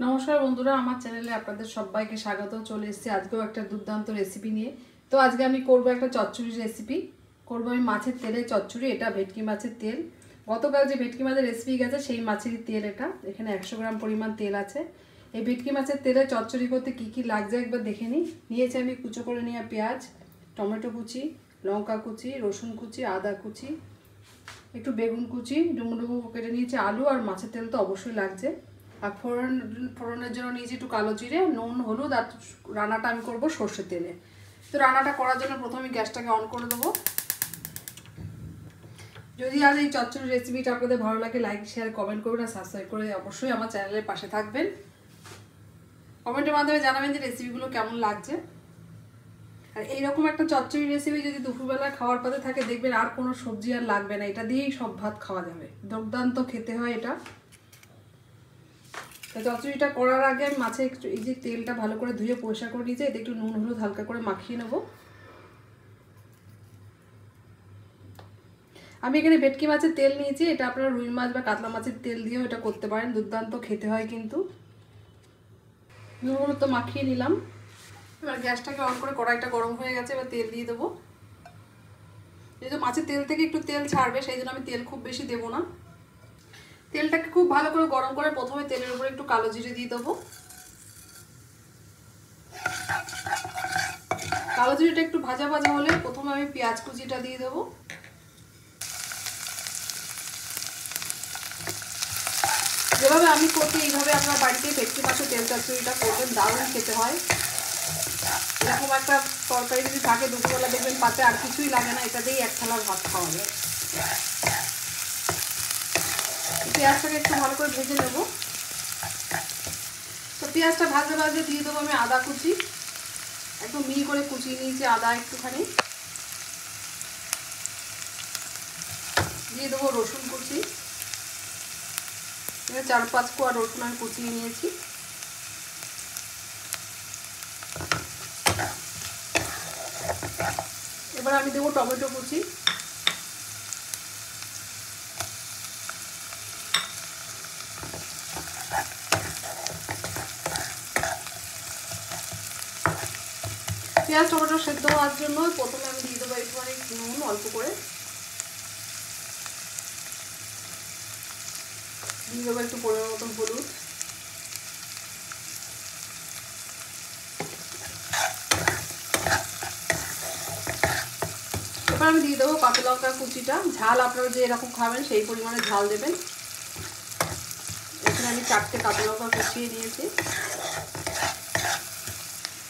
নমস্কার বন্ধুরা, আমার চ্যানেলে আপনাদের সবাইকে স্বাগত। চলে এসেছি আজকেও একটা দুর্দান্ত রেসিপি নিয়ে। তো আজকে আমি করব একটা চচ্চড়ি রেসিপি। করব আমি মাছের তেলে চচ্চড়ি। এটা ভেটকি মাছের তেল। গতকাল যে ভেটকি মাছের রেসিপি গেছে সেই মাছেরই তেল এটা। এখানে 100 গ্রাম পরিমাণ তেল আছে। এই ভেটকি মাছের তেলে চচ্চড়ি করতে কি কি লাগছে একবার দেখে নিই। নিয়েছি আমি কুচো করে নেওয়া পেঁয়াজ, টমেটো কুচি, লঙ্কা কুচি, রসুন কুচি, আদা কুচি, একটু বেগুন কুচি, ডুমো ডুমো কেটে নিয়েছি, আলু আর মাছের তেল তো অবশ্যই লাগছে। আর ফোড়নের জন্য নিয়েছি একটু কালো জিরে, নুন, হলুদ। আর রান্নাটা আমি করবো সর্ষের তেলে। তো রান্নাটা করার জন্য প্রথমে গ্যাসটাকে অন করে দেবো। যদি আজ এই চচ্চড়ি রেসিপিটা আপনাদের ভালো লাগে, লাইক, শেয়ার, কমেন্ট করবেন আর সাবস্ক্রাইব করে অবশ্যই আমার চ্যানেলের পাশে থাকবেন। কমেন্টের মাধ্যমে জানাবেন যে রেসিপিগুলো কেমন লাগছে। আর এইরকম একটা চচ্চড়ি রেসিপি যদি দুপুরবেলা খাওয়ার পাতে থাকে, দেখবেন আর কোনো সবজি আর লাগবে না, এটা দিয়েই সব ভাত খাওয়া যাবে। দুর্দান্ত খেতে হয় এটা। তো চচ্চড়িটা করার আগে আমি মাছে একটু এই যে তেলটা ভালো করে ধুয়ে পরিষ্কার করে নিয়েছি, এতে একটু নুন হলুদ হালকা করে মাখিয়ে নেব। আমি এখানে ভেটকি মাছের তেল নিয়েছি, এটা আপনারা রুই মাছ বা কাতলা মাছের তেল দিয়েও এটা করতে পারেন, দুর্দান্ত খেতে হয় কিন্তু। নুন হলুদ তো মাখিয়ে নিলাম। এবার গ্যাসটাকে অন করে কড়াইটা গরম হয়ে গেছে, এবার তেল দিয়ে দেবো। যেহেতু মাছের তেল থেকে একটু তেল ছাড়বে, সেই জন্য আমি তেল খুব বেশি দেবো না। তেলটাকে খুব ভালো করে গরম করে প্রথমে তেলের উপরে একটু কালো জিরে দিয়ে দেবো। কালো জিরেটা একটু ভাজা ভাজা হলে প্রথমে আমি পেঁয়াজ কুচিটা দিয়ে দেবো। যেভাবে আমি করছি এইভাবে আপনার বাড়িতে ভেটকি মাছের তেল চচ্চড়িটা করবেন, দারুণ খেতে হয়। এরকম একটা তরকারি যদি থাকে দুপুরবেলা, দেখবেন পাতে আর কিছুই লাগে না, এটা দিয়েই এক থালা ভাত খাওয়া যায়। পেঁয়াজটাকে একটু ভালো করে ভেজে নেব। তো পেঁয়াজটা ভাজতে ভাজতে দিয়ে দেবো আমি আদা কুচি, একটু মিহি করে কুচিয়ে নিয়েছি আদা একটুখানি। দিয়ে দেবো রসুন কুচি, 4-5 কোয়া রসুন আমি কুচিয়ে নিয়েছি। এবার আমি দেবো টমেটো কুচি। পেঁয়াজ টমেটো সেদ্ধ হওয়ার জন্য প্রথমে আমি দিয়ে দেবো একটুখানি নুন অল্প করে, দিয়ে দেবো একটু পরিমাণ মতন হলুদ। এবার আমি দিয়ে দেবো কাঁচা লঙ্কার কুচিটা। ঝাল আপনারা যে এরকম খাবেন সেই পরিমাণে ঝাল দেবেন। এখানে আমি 4টে কাঁচা লঙ্কা কুচিয়ে নিয়েছি।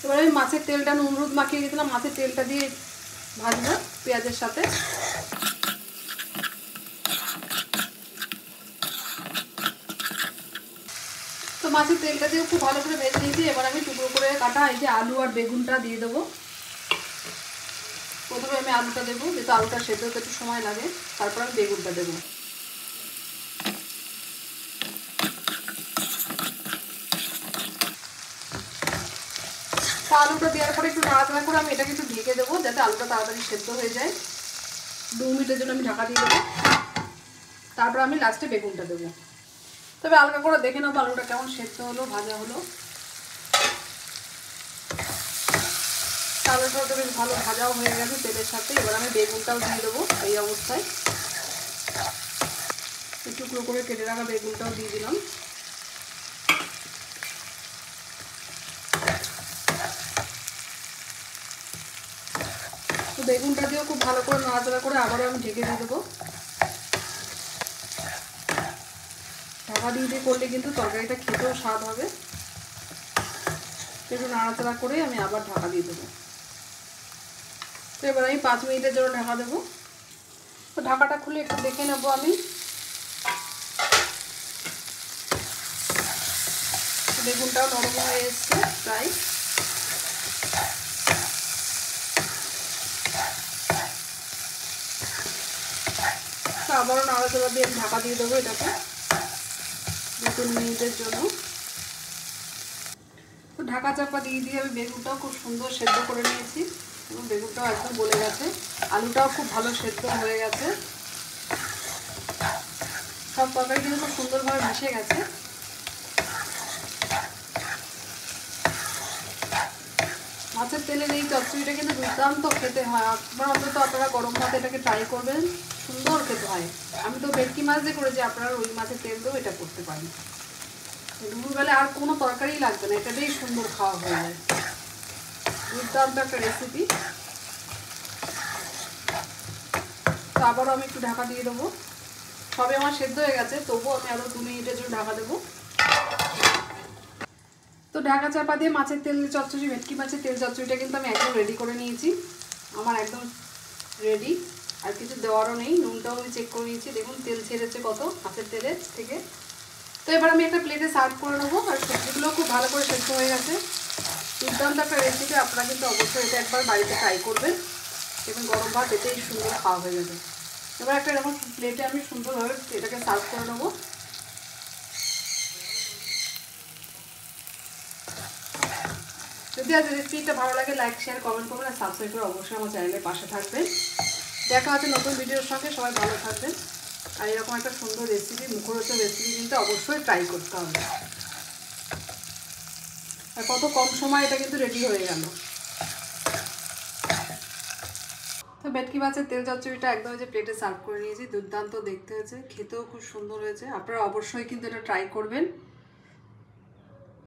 এবার আমি মাছের তেলটা নুন হলুদ মাখিয়ে দিয়েছিলাম, মাছের তেলটা দিয়ে ভাজবো পেঁয়াজের সাথে। তো মাছের তেলটা দিয়ে খুব ভালো করে ভেজে নিয়েছি। এবার আমি টুকরো করে কাটা এই যে আলু আর বেগুনটা দিয়ে দেবো। প্রথমে আমি আলুটা দেবো, যেহেতু আলুটা সেদ্ধ হতে একটু সময় লাগে, তারপর আমি বেগুনটা দেবো। আলুটা দেওয়ার পরে একটু নাড়াচাড়া করে আমি এটাকে একটু ঢেকে দেবো, যাতে আলুটা তাড়াতাড়ি সেদ্ধ হয়ে যায়। 2 মিনিটের জন্য আমি ঢাকা দিয়ে দেবো। তারপর আমি লাস্টে বেগুনটা দেবো। তবে হালকা করে দেখে নেবো আলুটা কেমন সেদ্ধ হলো, ভাজা হলো। আলুটা তো বেশ ভালো ভাজাও হয়ে গেছে তেলের সাথে। এবার আমি বেগুনটাও দিয়ে দেবো এই অবস্থায়। টুকরো করে কেটে রাখা বেগুনটাও দিয়ে দিলাম। তো বেগুনটা দিয়েও খুব ভালো করে নাড়াচাড়া করে আবারও আমি ঢেকে দিয়ে দেবো। ঢাকা দিয়ে করলে কিন্তু তরকারিটা খেতেও স্বাদ হবে। একটু নাড়াচাড়া করে আমি আবার ঢাকা দিয়ে দেবো। তো এবার আমি 5 মিনিটের জন্য ঢাকা দেবো। তো ঢাকাটা খুলে একটু দেখে নেবো আমি। বেগুনটাও নরম হয়ে এসছে প্রায়। তো আবারও নাড়াচাড়া দিয়ে আমি ঢাকা দিয়ে দেবো এটাকে 2-3 মিনিটের জন্য। তো ঢাকা চাপা দিয়ে আমি বেগুনটাও খুব সুন্দর সেদ্ধ করে নিয়েছি এবং বেগুনটাও একদম গলে গেছে। আলুটাও খুব ভালো সেদ্ধ হয়ে গেছে। সব তরকারি কিন্তু খুব সুন্দরভাবে মিশে গেছে। তেলের এই চচ্চড়িটা কিন্তু দুর্দান্ত খেতে হয়। একবার অন্তত আপনারা গরম ভাতে এটাকে ট্রাই করবেন, সুন্দর খেতে হয়। আমি তো ভেটকি মাছ দিয়ে করেছি, আপনারা রুই মাছের তেল দিয়েও এটা করতে পারেন। দুপুরবেলা আর কোনো তরকারি লাগবে না, এটাতেই সুন্দর খাওয়া হয়ে যায়। দুর্দান্ত একটা রেসিপি। তো আবারও আমি একটু ঢাকা দিয়ে দেবো। সবে আমার সেদ্ধ হয়ে গেছে, তবুও আমি আরও 2 মিনিটের জন্য ঢাকা দেবো। তো ঢাকা চাপা দিয়ে মাছের তেল চচ্চড়ি, ভেটকি মাছের তেল চচ্চড়িটা কিন্তু আমি একদম রেডি করে নিয়েছি। আমার একদম রেডি, আর কিছু দেওয়ারও নেই। নুনটাও আমি চেক করে নিয়েছি, দেখুন তেল ছেড়েছে কত মাছের তেলের থেকে। তো এবার আমি একটা প্লেটে সার্ভ করে নেবো। আর সবজিগুলো খুব ভালো করে সেদ্ধ হয়ে গেছে। দুর্দান্ত একটা রেসিপি, আপনারা কিন্তু অবশ্যই এটা একবার বাড়িতে ট্রাই করবেন এবং গরম ভাত এতেই সুন্দর খাওয়া হয়ে যাবে। এবার একটা এরকম প্লেটে আমি সুন্দরভাবে এটাকে সার্ভ করে নেবো। যদি আজ রেসিপিটা ভালো লাগে লাইক শেয়ার কমেন্ট করবেন, আর সাবস্ক্রাইব করে অবশ্যই আমার চ্যানেলের পাশে থাকবেন। দেখা হচ্ছে নতুন ভিডিওর সঙ্গে, সবাই ভালো থাকবেন। আর এরকম একটা সুন্দর রেসিপি, মুখরোচক রেসিপি কিন্তু অবশ্যই ট্রাই করতে হবে। আর কত কম সময় এটা কিন্তু রেডি হয়ে গেল। তো ভেটকি মাছের তেল চচ্চড়িটা একদম যে প্লেটে সার্ভ করে নিয়েছি, দুর্দান্ত দেখতে হয়েছে, খেতেও খুব সুন্দর হয়েছে। আপনারা অবশ্যই কিন্তু এটা ট্রাই করবেন।